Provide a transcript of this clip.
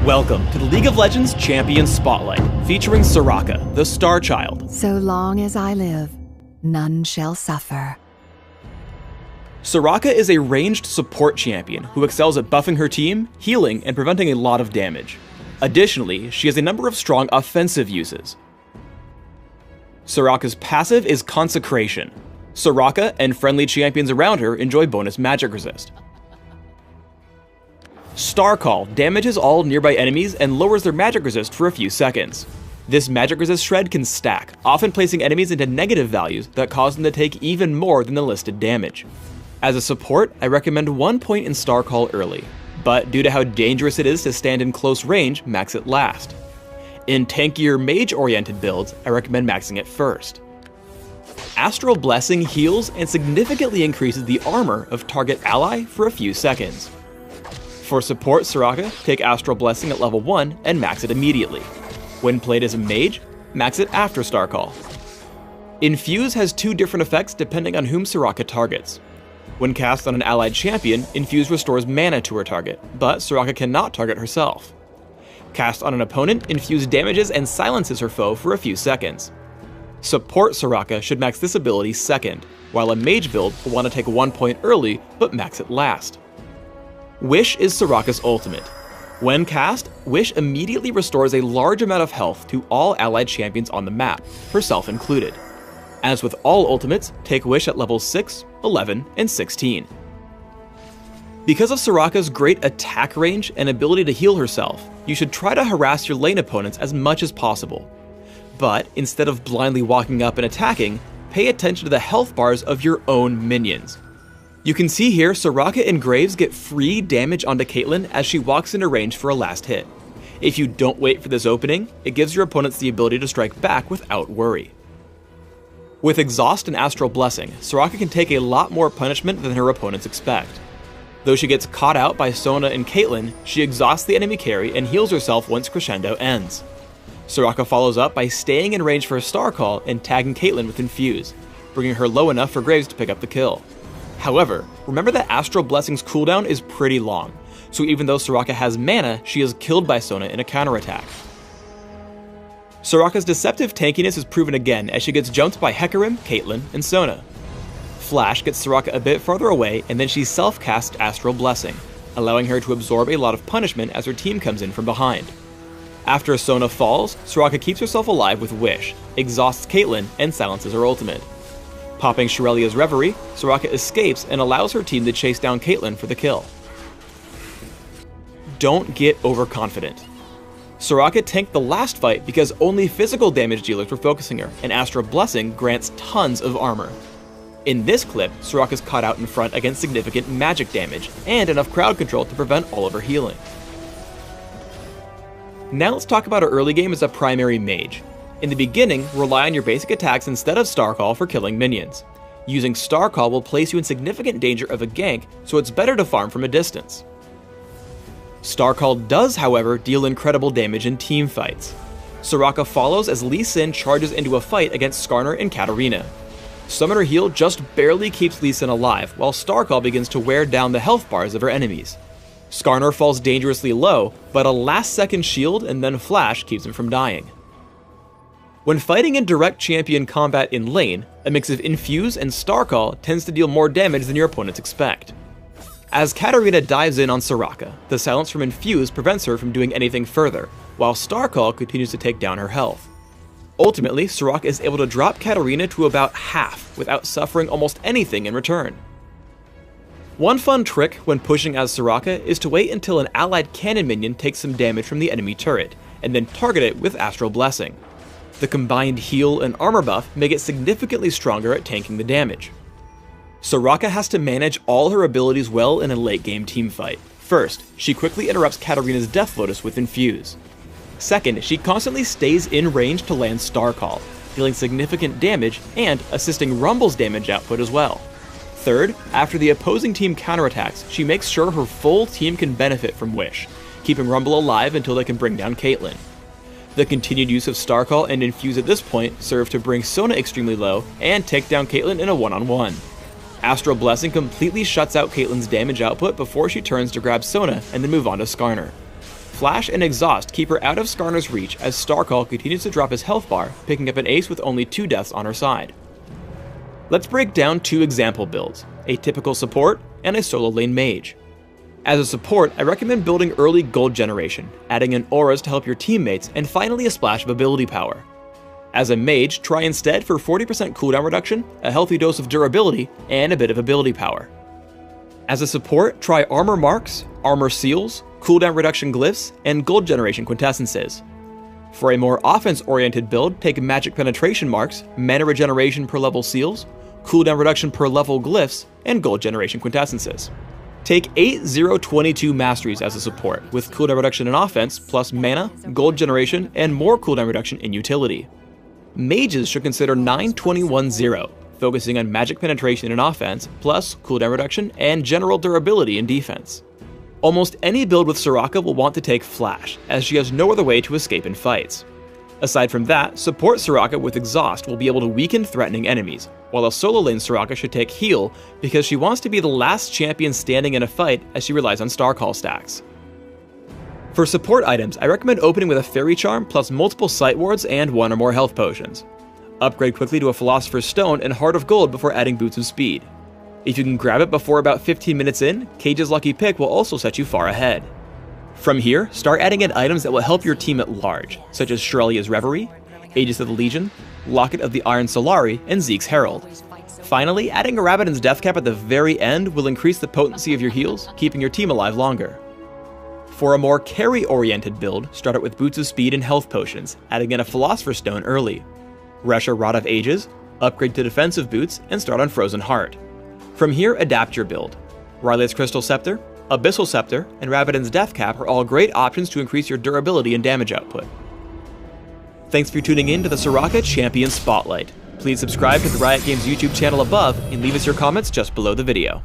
Welcome to the League of Legends Champion Spotlight, featuring Soraka, the Star Child. So long as I live, none shall suffer. Soraka is a ranged support champion who excels at buffing her team, healing, and preventing a lot of damage. Additionally, she has a number of strong offensive uses. Soraka's passive is Consecration. Soraka and friendly champions around her enjoy bonus magic resist. Star Call damages all nearby enemies and lowers their magic resist for a few seconds. This magic resist shred can stack, often placing enemies into negative values that cause them to take even more than the listed damage. As a support, I recommend 1 point in Star Call early, but due to how dangerous it is to stand in close range, max it last. In tankier mage-oriented builds, I recommend maxing it first. Astral Blessing heals and significantly increases the armor of target ally for a few seconds. For support Soraka, take Astral Blessing at level 1 and max it immediately. When played as a mage, max it after Star Call. Infuse has 2 different effects depending on whom Soraka targets. When cast on an allied champion, Infuse restores mana to her target, but Soraka cannot target herself. Cast on an opponent, Infuse damages and silences her foe for a few seconds. Support Soraka should max this ability second, while a mage build will want to take 1 point early but max it last. Wish is Soraka's ultimate. When cast, Wish immediately restores a large amount of health to all allied champions on the map, herself included. As with all ultimates, take Wish at levels 6, 11, and 16. Because of Soraka's great attack range and ability to heal herself, you should try to harass your lane opponents as much as possible. But instead of blindly walking up and attacking, pay attention to the health bars of your own minions. You can see here Soraka and Graves get free damage onto Caitlyn as she walks into range for a last hit. If you don't wait for this opening, it gives your opponents the ability to strike back without worry. With Exhaust and Astral Blessing, Soraka can take a lot more punishment than her opponents expect. Though she gets caught out by Sona and Caitlyn, she exhausts the enemy carry and heals herself once Crescendo ends. Soraka follows up by staying in range for a Star Call and tagging Caitlyn with Infuse, bringing her low enough for Graves to pick up the kill. However, remember that Astral Blessing's cooldown is pretty long, so even though Soraka has mana, she is killed by Sona in a counterattack. Soraka's deceptive tankiness is proven again as she gets jumped by Hecarim, Caitlyn, and Sona. Flash gets Soraka a bit farther away and then she self-casts Astral Blessing, allowing her to absorb a lot of punishment as her team comes in from behind. After Sona falls, Soraka keeps herself alive with Wish, exhausts Caitlyn, and silences her ultimate. Popping Shirelia's Reverie, Soraka escapes and allows her team to chase down Caitlyn for the kill. Don't get overconfident. Soraka tanked the last fight because only physical damage dealers were focusing her, and Astral Blessing grants tons of armor. In this clip, Soraka's caught out in front against significant magic damage, and enough crowd control to prevent all of her healing. Now let's talk about her early game as a primary mage. In the beginning, rely on your basic attacks instead of Star Call for killing minions. Using Star Call will place you in significant danger of a gank, so it's better to farm from a distance. Star Call does, however, deal incredible damage in team fights. Soraka follows as Lee Sin charges into a fight against Skarner and Katarina. Summoner Heal just barely keeps Lee Sin alive, while Star Call begins to wear down the health bars of her enemies. Skarner falls dangerously low, but a last-second shield and then flash keeps him from dying. When fighting in direct champion combat in lane, a mix of Infuse and Star Call tends to deal more damage than your opponents expect. As Katarina dives in on Soraka, the silence from Infuse prevents her from doing anything further, while Star Call continues to take down her health. Ultimately, Soraka is able to drop Katarina to about half without suffering almost anything in return. One fun trick when pushing as Soraka is to wait until an allied cannon minion takes some damage from the enemy turret, and then target it with Astral Blessing. The combined heal and armor buff make it significantly stronger at tanking the damage. Soraka has to manage all her abilities well in a late game teamfight. First, she quickly interrupts Katarina's Death Lotus with Infuse. Second, she constantly stays in range to land Star Call, dealing significant damage and assisting Rumble's damage output as well. Third, after the opposing team counterattacks, she makes sure her full team can benefit from Wish, keeping Rumble alive until they can bring down Caitlyn. The continued use of Star Call and Infuse at this point serve to bring Sona extremely low and take down Caitlyn in a one-on-one. Astral Blessing completely shuts out Caitlyn's damage output before she turns to grab Sona and then move on to Skarner. Flash and Exhaust keep her out of Skarner's reach as Starcall continues to drop his health bar, picking up an ace with only 2 deaths on her side. Let's break down 2 example builds, a typical support and a solo lane mage. As a support, I recommend building early gold generation, adding in auras to help your teammates, and finally a splash of ability power. As a mage, try instead for 40% cooldown reduction, a healthy dose of durability, and a bit of ability power. As a support, try armor marks, armor seals, cooldown reduction glyphs, and gold generation quintessences. For a more offense-oriented build, take magic penetration marks, mana regeneration per level seals, cooldown reduction per level glyphs, and gold generation quintessences. Take 8-0-22 masteries as a support, with cooldown reduction in offense, plus mana, gold generation, and more cooldown reduction in utility. Mages should consider 9-21-0, focusing on magic penetration in offense, plus cooldown reduction and general durability in defense. Almost any build with Soraka will want to take Flash, as she has no other way to escape in fights. Aside from that, support Soraka with Exhaust will be able to weaken threatening enemies, while a solo lane Soraka should take Heal because she wants to be the last champion standing in a fight as she relies on Starcall stacks. For support items, I recommend opening with a Fairy Charm plus multiple Sight Wards and 1 or more health potions. Upgrade quickly to a Philosopher's Stone and Heart of Gold before adding Boots of Speed. If you can grab it before about 15 minutes in, Cage's Lucky Pick will also set you far ahead. From here, start adding in items that will help your team at large, such as Shirelia's Reverie, Aegis of the Legion, Locket of the Iron Solari, and Zeke's Herald. Finally, adding a Rabadon's Death Cap at the very end will increase the potency of your heals, keeping your team alive longer. For a more carry-oriented build, start out with Boots of Speed and Health Potions, adding in a Philosopher's Stone early. Rush a Rod of Ages, upgrade to Defensive Boots, and start on Frozen Heart. From here, adapt your build. Rylai's Crystal Scepter, Abyssal Scepter, and Rabadon's Death Cap are all great options to increase your durability and damage output. Thanks for tuning in to the Soraka Champion Spotlight. Please subscribe to the Riot Games YouTube channel above and leave us your comments just below the video.